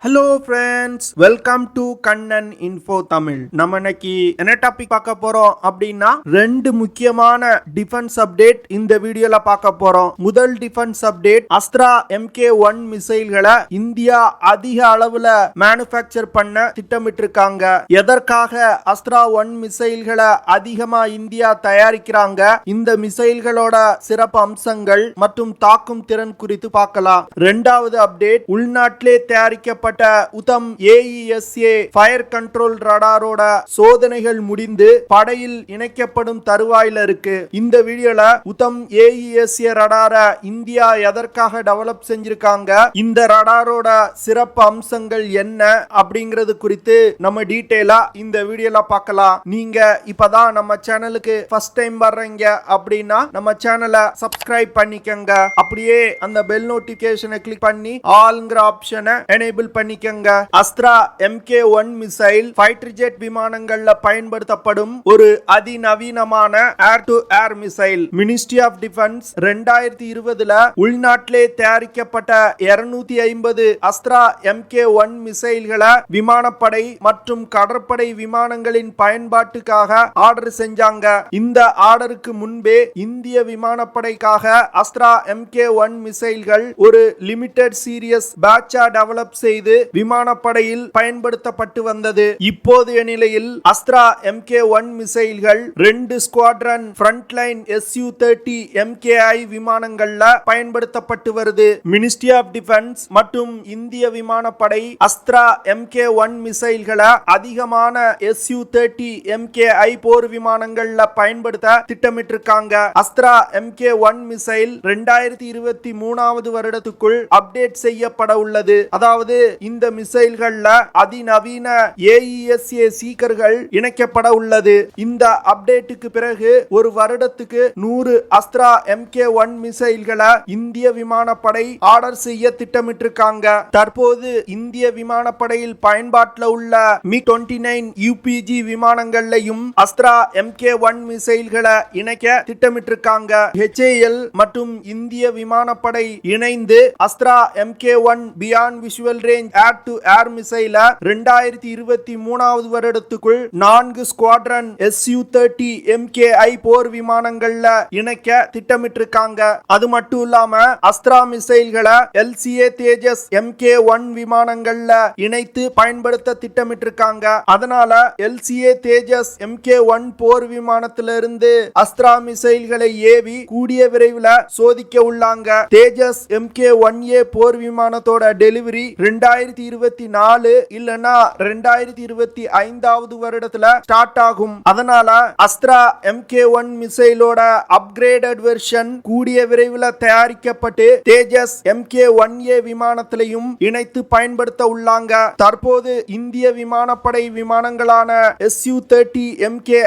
Hello friends, welcome to Kannan info Tamil. நம்ம இன்னைக்கு என்ன டாபிக் பார்க்க போறோம் அப்படின்னா ரெண்டு முக்கியமான டிஃபென்ஸ் அப்டேட் இந்த வீடியோல பார்க்க போறோம். முதல் டிஃபென்ஸ் அப்டேட், அஸ்ட்ரா mk1 மிசைல்களை இந்தியா அதிக அளவுல மேனுஃபேக்சர் பண்ண திட்டமிட்டு இருக்காங்க. எதற்காக அஸ்ட்ரா 1 மிசைல்களை அதிகமா இந்தியா தயாரிக்கிறாங்க, இந்த மிசைல்களோட சிறப்பு அம்சங்கள் மற்றும் தாக்கும் திறன் குறித்து பார்க்கலாம். இரண்டாவது அப்டேட், உள்நாட்டிலே தயாரிக்கப்பட்ட uttam aesa ஃபயர் கண்ட்ரோல் ரடாரோட சோதனைகள் முடிந்து படையில் இணைக்கப்படும் தருவாயில இருக்கு. இந்த வீடியோல uttam aesa ரடார இந்தியா எதற்காக டெவலப் செஞ்சிருக்காங்க, இந்த ரடாரோட சிறப்பு அம்சங்கள் என்ன அப்படிங்கிறது குறித்து நம்ம டீடைலா இந்த வீடியோல பார்க்கலாம். நீங்க இப்பதான் நம்ம சேனலுக்கு ஃபர்ஸ்ட் டைம் வர்றீங்க அப்படின்னா நம்ம சேனலை சப்ஸ்கிரைப் பண்ணிக்கங்க. அப்படியே அந்த பெல் நோட்டிபிகேஷனை கிளிக் பண்ணி ஆல்ங்கிற ஆப்ஷனை எனேபிள் பண்ணிக்கங்க. Astra mk1 missile fighter jet விமானங்கள்ல பயன்படுத்தப்படும் ஒரு அதிநவீனமான air to air missile. Ministry of defence 2020ல உள்நாட்டிலே தயாரிக்கப்பட்ட 250 அஸ்ட்ரா mk1 மிசைல்களை விமானப்படை மற்றும் கடற்படை விமானங்களின் பயன்பாட்டுக்காக ஆர்டர் செஞ்சாங்க. இந்த ஆர்டருக்கு முன்பே இந்திய விமானப்படைக்காக அஸ்ட்ரா mk1 மிசைல்கள் ஒரு லிமிடெட் சீரியஸ் பேட்சா டெவலப் செய்து விமானப்படையில் பயன்படுத்தப்பட்டு வந்தது. இப்போதைய நிலையில் Astra mk1 மிசைல்கள் 2 squadron Frontline Su-30 mki விமானங்கள்ல பயன்படுத்தப்பட்டு வருது. மினிஸ்ட்ரி ஆஃப் டிஃபென்ஸ் மற்றும் இந்திய விமானப்படை அஸ்ட்ரா mk1 மிசைல்களை அதிகமான Su-30 mki போர் விமானங்கள்ல பயன்படுத்த திட்டமிட்டிருக்காங்க. அஸ்ட்ரா mk1 மிசைல் 2023 வருடத்துக்குள் அப்டேட் செய்யப்பட உள்ளது. அதாவது இந்த மிசைல்கள்ல அதிநவீன aesa சீக்கர்கள் இணைக்கப்பட உள்ளது. இந்த அப்டேட்டுக்கு பிறகு ஒரு வருடத்துக்கு 100 அஸ்ட்ரா mk1 மிசைல்களை இந்திய விமானப்படை ஆர்டர் செய்ய திட்டமிட்டிருக்காங்க. தற்போது இந்திய விமானப்படையில் பயன்பாட்டில் உள்ள mk1a UPG விமானங்களையும் அஸ்ட்ரா mk1 மிசைல்களை இணைக்க திட்டமிட்டிருக்காங்க. HAL மற்றும் இந்திய விமானப்படை இணைந்து Astra mk1 beyond visual range air to air மிசைல 2023 வருடத்துக்குள் 4 ஸ்குவாட்ரன் Su-30 mki போர் விமானங்கள்ல இணைக்க திட்டமிட்டிருக்காங்க. அது மட்டும் இல்லாம அஸ்ட்ரா மிசைல்களை LCA தேஜஸ் mk1 விமானங்கள்ல இணைத்து பயன்படுத்த திட்டமிட்டிருக்காங்க. அதனால LCA தேஜஸ் mk1 போர் விமானத்திலிருந்து அஸ்ட்ரா மிசைல்களை ஏவி கூடிய விரைவில் சோதிக்க உள்ளாங்க. தேஜஸ் mk1a போர் விமானத்தோட டெலிவரி 2024 இல்லனா 2025 வருடத்துல ஸ்டார்ட் ஆகும். அதனால அஸ்ட்ரா mk1 மிசைலோட அப்கிரேடட் வெர்ஷன் கூடிய விரைவில் தயாரிக்கப்பட்டு தேஜஸ் mk1a விமானத்திலையும் இணைத்து பயன்படுத்த உள்ளாங்க. தற்போது இந்திய விமானப்படை விமானங்களான Su-30 mki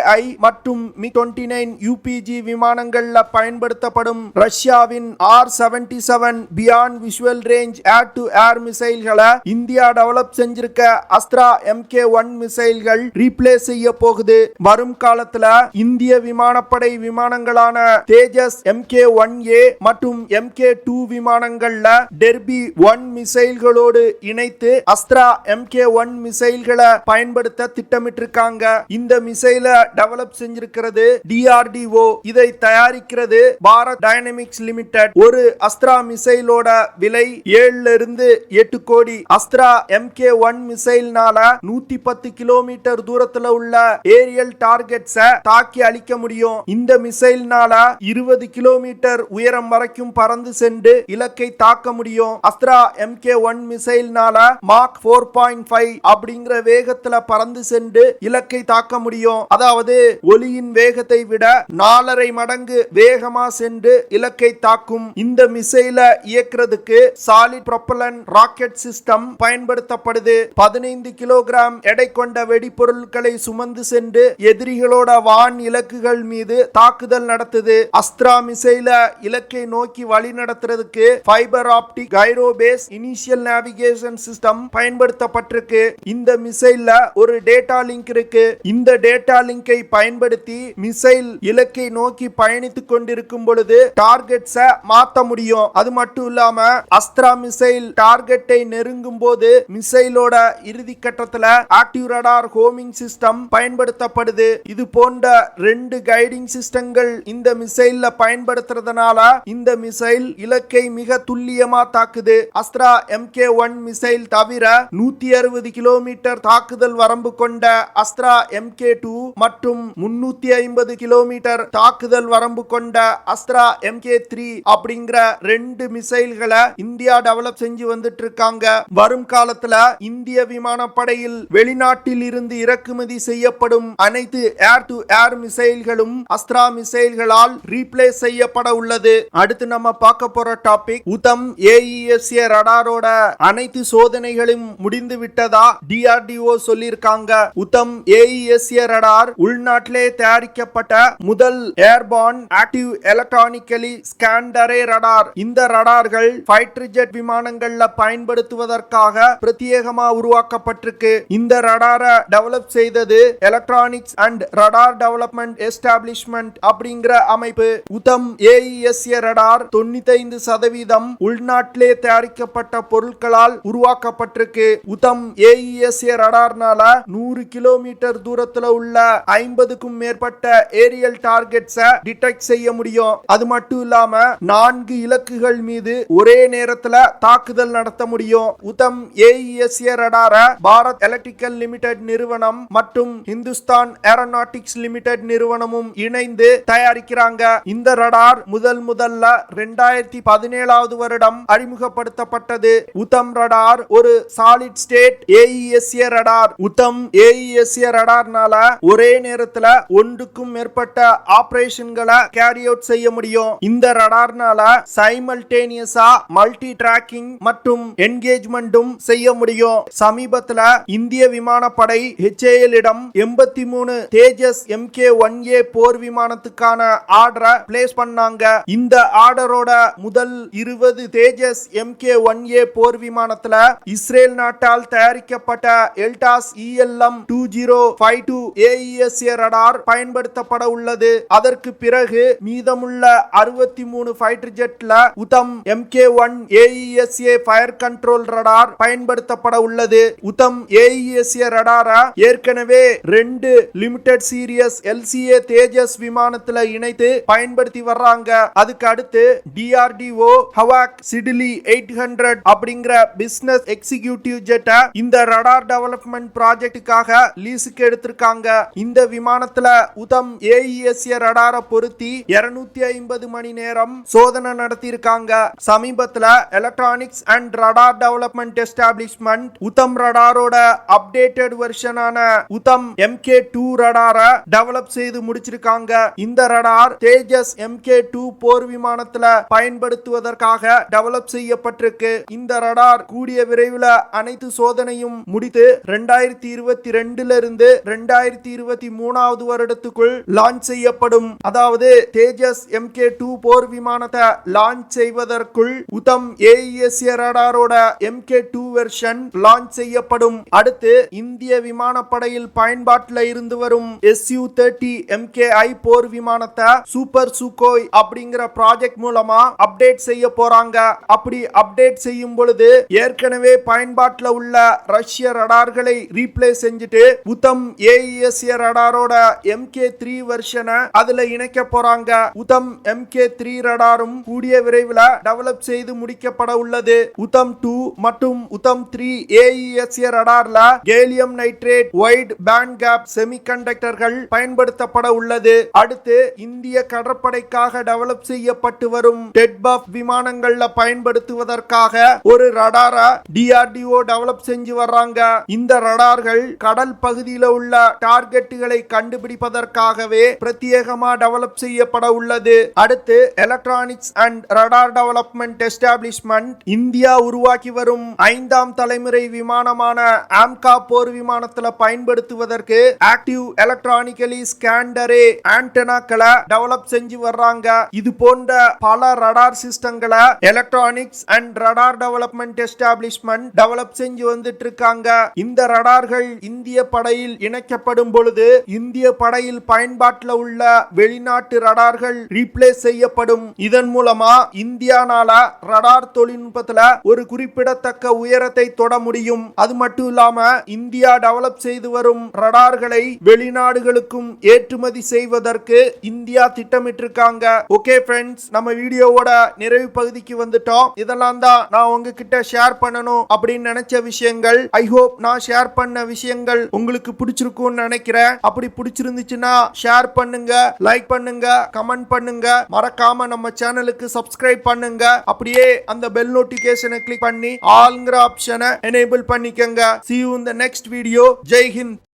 மற்றும் mk1a UPG விமானங்கள்ல பயன்படுத்தப்படும் ரஷ்யாவின் R-77 beyond visual range air to air மிசைல்களை இந்தியா டெவலப் செஞ்சிருக்க அஸ்ட்ரா mk1 மிசைல்கள் ரீப்ளேஸ் செய்ய போகுது. வரும் காலத்துல இந்திய விமானப்படை விமானங்களான தேஜஸ் mk1a மற்றும் mk2 விமானங்கள்ல டெர்பி 1 மிசைல்களோடு இணைத்து அஸ்ட்ரா mk1 மிசைல்களை பயன்படுத்த திட்டமிட்டிருக்காங்க. இந்த மிசைலை டெவலப் செஞ்சிருக்கிறது DRDO. இதை தயாரிக்கிறது பாரத் டைனமிக்ஸ் லிமிடெட். ஒரு அஸ்ட்ரா மிசைலோட விலை 7 இருந்து 8 கோடி. அஸ்ட்ரா mk1 மிசைல்னால 110 கிலோமீட்டர் தூரத்துல உள்ள ஏரியல் டார்கெட்ஸை தாக்கி அழிக்க முடியும். இந்த மிசைல்னால 20 கிலோமீட்டர் உயரம் வரைக்கும் பறந்து சென்று இலக்கை தாக்க முடியும். அஸ்ட்ரா mk1 மிசைல்னால மாக் 4.5 அப்படிங்கிற வேகத்துல பறந்து சென்று இலக்கை தாக்க முடியும். அதாவது ஒலியின் வேகத்தை விட 4.5 மடங்கு வேகமா சென்று இலக்கை தாக்கும். இந்த மிசைல இயக்குறதுக்கு சாலிட் ப்ரொப்பலன் ராக்கெட் சிஸ்டம் பயன்படுத்தப்படுது. 15 கிலோகிராம் எடை கொண்ட வெடிபொருட்களை சுமந்து சென்று எதிரிகளோட வான் இலக்குகள் மீது தாக்குதல் நடத்துது. அஸ்ட்ரா மிசைல இலக்கை நோக்கி வழி நடத்துறதுக்கு fiber optic gyro based inertial navigation system பயன்படுத்தப்பட்டிருக்கு. இந்த மிசைல்ல ஒரு டேட்டா லிங்க் இருக்கு. இந்த டேட்டா லிங்கை பயன்படுத்தி மிசைல் இலக்கை நோக்கி பயணித்துக் கொண்டிருக்கும் பொழுது டார்கெட்ஸை மாத்த முடியும். அது மட்டும் இல்லாம அஸ்ட்ரா மிசைல் டார்கெட்டை நெருங்கும் நெருங்கும் போது மிசைலோட இறுதி கட்டத்துல ஆக்டிவ் ரடார் ஹோமிங் சிஸ்டம் பயன்படுத்தப்படுது. இது போன்ற 2 கைடிங் சிஸ்டங்கள் இந்த மிசைல்ல பயன்படுத்துறதுனால இந்த மிசைல் இலக்கை மிக துல்லியமா தாக்குது. அஸ்ட்ரா mk1 மிசைல் தவிர 160 கிலோமீட்டர் தாக்குதல் வரம்பு கொண்ட அஸ்ட்ரா mk2 மற்றும் 350 கிலோமீட்டர் தாக்குதல் வரம்பு கொண்ட அஸ்ட்ரா mk3 அப்படிங்கிற 2 மிசைல்களை இந்தியா டெவலப் செஞ்சு வந்துட்டு இருக்காங்க. வரும் காலத்துல இந்திய விமானப்படையில் வெளிநாட்டில் இருந்து இறக்குமதி செய்யப்படும் அனைத்து ஏர் டு ஏர் மிசைல்களும் அஸ்ட்ரா மிசைல்களால் ரீப்ளேஸ் செய்யப்பட உள்ளது. அடுத்து நம்ம பார்க்க போற டாபிக் உத்தம் aesa ரடாரோட அனைத்து சோதனைகளும் முடிந்து விட்டதா DRDO சொல்லிருக்காங்க. உத்தம் aesa ரடார் உள்நாட்டிலே தயாரிக்கப்பட்ட முதல் airborne active electronically scanned array radar. இந்த ரடார்கள் ஃபைட்டர் ஜெட் விமானங்கள்ல பயன்படுத்துவதற்காக பிரத்யேகமா உருவாக்கப்பட்டிருக்கு. இந்த ரடாரை டெவலப் செய்தது electronics and radar development establishment அப்படிங்கிற அமைப்பு. உத்தம் aesa ரடார் 95% உள்நாட்டிலே தயாரிக்கப்பட்ட பொருட்களால் உருவாக்கப்பட்டிருக்கு. உத்தம் aesa ரடார்னால 100 கிலோமீட்டர் தூரத்துல உள்ள 50க்கும் மேற்பட்ட ஏரியல் டார்கெட்ஸை டிடெக்ட் செய்ய முடியும். அது மட்டும் இல்லாம 4 இலக்குகள் மீது ஒரே நேரத்துல தாக்குதல் நடத்த முடியும். உத்தம் aesa ரடாரை பாரத் எலக்ட்ரிக்கல் லிமிடெட் நிறுவனம் மற்றும் இந்துஸ்தான் ஏரோநாட்டிக்ஸ் லிமிடெட் நிறுவனமும் இணைந்து தயாரிக்கிறாங்க. இந்த ரடார் முதல்ல 2017 வருடம் அறிமுகப்படுத்தப்பட்டது. உத்தம் ரடார் ஒரு solid state aesa radar. Uttam aesa ரடார்னால ஒரே நேரத்துல ஒன்றுக்கும் மேற்பட்ட ஆபரேஷன்களை கேரி அவுட் செய்ய முடியும். இந்த ரடார்னால சைமல்டேனியஸா மல்டி டிராக்கிங் மற்றும் என்கேஜ்மெண்ட்டும் செய்ய முடியும். சமீபத்துல இந்திய விமானப்படை HAL இடம் 83 தேஜஸ் mk1a போர் விமானத்துக்கான ஆர்டரை பிளேஸ் பண்ணாங்க. இந்த ஆர்டரோட முதல் 20 தேஜஸ் mk1a போர் விமானத்துல இஸ்ரேல் நாட்டால் தயாரிக்கப்பட்ட எல்டாஸ் ELM-2052 aesa ரடார் பயன்படுத்தப்பட உள்ளது. அதற்கு பிறகு மீதமுள்ள 63 ஃபைட்டர் ஜெட்ல Uttam mk1 aesa fire control radar பயன்படுத்தப்பட உள்ளது. உத்தம் aesa ரடாரை ஏற்கனவே 2 லிமிடெட் சீரியஸ் LCA தேஜஸ் விமானத்துல இணைத்து பயன்படுத்தி வர்றாங்க. அதுக்கு அடுத்து DRDO ஹவாக் சிடிலி 800 அப்படிங்கிற பிசினஸ் எக்ஸிகியூட்டிவ் ஜெட்டை இந்த ரடார் டெவலப்மெண்ட் ப்ராஜெக்டுக்காக லீஸுக்கு எடுத்திருக்காங்க. இந்த விமானத்துல உத்தம் aesa ரடாரை பொருத்தி 250 மணி நேரம் சோதனை நடத்தி இருக்காங்க. சமீபத்துல electronics and radar development establishment Uttam ரடாரோட அப்டேட்டட் வெர்ஷனான உத்தம் mk2 ரடாரை டெவலப் செய்து முடிச்சிருக்காங்க. இந்த ரடார் தேஜஸ் mk2 போர் விமானத்துல பயன்படுத்துவதற்காக டெவலப் செய்யப்பட்டிருக்கு. இந்த ரடார் கூடிய விரைவில் அனைத்து சோதனையும் முடித்து 2022 இருந்து 2023 வருடத்துக்குள் லான்ச் செய்யப்படும். அதாவது தேஜஸ் mk2 போர் விமானத்தை லான்ச் செய்வதற்குள் உத்தம் aesa ரடாரோட mk2 வெர்ஷன் லான்ச் செய்யப்படும். அடுத்து இந்திய விமானப்படையில் பயன்பாட்டில் இருந்து வரும் Su-30 mki போர் விமானத்தை சூப்பர் சுகோய் அப்படிங்கிற ப்ராஜெக்ட் மூலமா அப்டேட் செய்ய போறாங்க. அப்படி அப்டேட் செய்யும் பொழுது ஏற்கனவே பயன்பாட்டில் உள்ள ரஷ்ய ரடார்களை ரீப்ளேஸ் செஞ்சுட்டு உத்தம் aesa ரடாரோட mk3 வெர்ஷனை அதுல இணைக்க போறாங்க. உத்தம் mk3 ரடாரும் கூடிய விரைவில் டெவலப் செய்து முடிக்கப்பட உள்ளது. உத்தம் 2 மற்றும் உத்தம் 3 aesa ரடார்ல gallium nitrate wide band gap செமிகண்டக்டர்கள் பயன்படுத்தப்பட உள்ளது. அடுத்து இந்திய கடற்படைக்காக டெவலப் செய்யப்பட்டு வரும் டெட்பஃப் விமானங்கள்ல பயன்படுத்துவதற்காக ஒரு ரடாரை DRDO டெவலப் செஞ்சு வர்றாங்க. இந்த ரடார்கள் கடல் பகுதியில் உள்ள டார்கெட்டுகளை கண்டுபிடிப்பதற்காகவே பிரத்யேகமா டெவலப் செய்யப்பட உள்ளது. அடுத்து electronics and radar development establishment India உருவாக்கி வரும் 5ஆம் தலைமுறை விமானமான AMCA போர் விமானத்துல பயன்படுத்துவதற்கு ஆக்டிவ் எலக்ட்ரானிக்கலி ஸ்கேன்ட் அரே ஆண்டனாக்களை டெவலப் செஞ்சு வர்றாங்க. இது போன்ற பல ரடார் சிஸ்டங்களை electronics and radar development establishment develop செஞ்சு வந்துட்டு இருக்காங்க. இந்த ரடார்கள் இந்திய படையில் இணைக்கப்படும் பொழுது இந்திய படையில் பயன்பாட்டில் உள்ள வெளிநாட்டு ரடார்கள் ரீப்ளேஸ் செய்யப்படும். இதன் மூலமா இந்தியானால ரடார் தொழில்நுட்பத்துல ஒரு குறிப்பிடத்தக்க குறிப்பிடத்தக்க உயரத்தை தொட முடியும். அது மட்டும் இல்லாம இந்தியா டெவலப் செய்து வரும் ரடார்களை வெளிநாடுகளுக்கும் ஏற்றுமதி செய்வதற்கு இந்தியா திட்டமிட்டிருக்காங்க. ஓகே ஃப்ரெண்ட்ஸ், நம்ம வீடியோவோட நிறைவு பகுதிக்கு வந்துட்டோம். இதெல்லாம் தான் நான் உங்ககிட்ட ஷேர் பண்ணணும் அப்படின்னு நினைச்ச விஷயங்கள். ஐ ஹோப் நான் ஷேர் பண்ண விஷயங்கள் உங்களுக்கு பிடிச்சிருக்கும்னு நினைக்கிறேன். அப்படி பிடிச்சிருந்துச்சுன்னா ஷேர் பண்ணுங்க, லைக் பண்ணுங்க, கமெண்ட் பண்ணுங்க. மறக்காம நம்ம சேனலுக்கு சப்ஸ்கிரைப் பண்ணுங்க. அப்படியே அந்த பெல் நோட்டிபிகேஷனை கிளிக் பண்ணி ஆல்ங்கிற ஆப்ஷனை எனேபிள் பண்ணிக்கங்க. See you in the next video. Jai Hind.